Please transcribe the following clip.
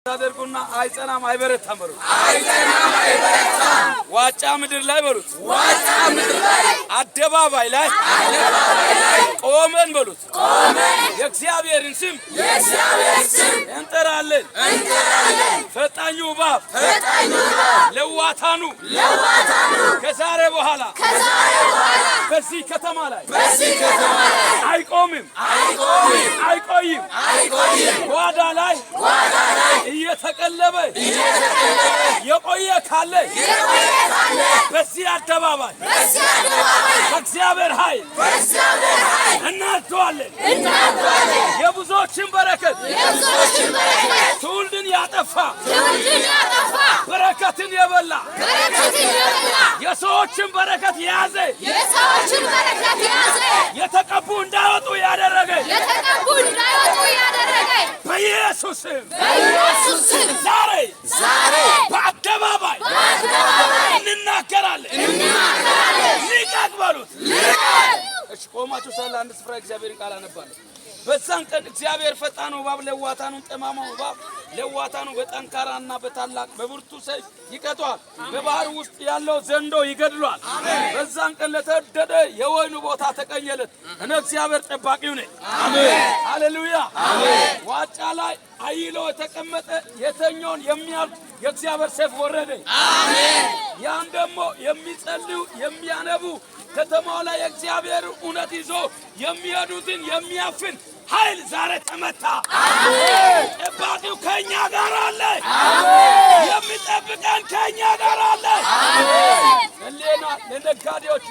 ታደርጉና አይጸናም አይበረታም በሉት። አይጸናም አይበረታም። ዋጫ ምድር ላይ በሉት። ዋጫ ምድር ላይ አደባባይ ላይ ቆመን በሉት። ቆመን የእግዚአብሔርን ስም እንጠራለን። ፈጣኙ እባብ ለዋታኑ ከዛሬ በኋላ በዚህ ከተማ ላይ አይቆምም አይቆይም። ጓዳ ላይ እየተቀለበ የቆየ ካለ በዚህ አደባባይ በእግዚአብሔር ኃይል እናድዋለን። የብዙዎችን በረከት ትውልድን ያጠፋ በረከትን የበላ የሰዎችን በረከት የያዘ የተቀቡ እንዳይወጡ ያደረገ በኢየሱስ ስም ዛሬ በአደባባይ እንናገራለን። ልቀቅ በሉት። እሺ ቆማችሁ ሳለ አንድ ስፍራ እግዚአብሔርን ቃል አነባለሁ። በዛን ቀን እግዚአብሔር ፈጣኑ እባብ ለዋታኑን ጠማማው እባብ ለዋታኑ በጠንካራና በታላቅ በብርቱ ሰይፍ ይቀጣዋል። በባህር ውስጥ ያለው ዘንዶ ይገድሏል። በዛን ቀን ለተወደደ የወይኑ ቦታ ተቀኘለት። እኔ እግዚአብሔር ጠባቂው ነኝ። አሜን ሃሌሉያ። ዋጫ ላይ አይሎ የተቀመጠ የተኛውን የሚያልፍ የእግዚአብሔር ሰይፍ ወረደ። አሜን። ያን ደግሞ የሚጸልዩ የሚያነቡ ከተማው ላይ የእግዚአብሔር እውነት ይዞ የሚሄዱትን የሚያፍን ኃይል ዛሬ ተመታ። አሜን። ጠባቂው ከኛ ጋር አለ። አሜን። የሚጠብቀን ከኛ ጋር አለ። አሜን። ለነጋዴዎች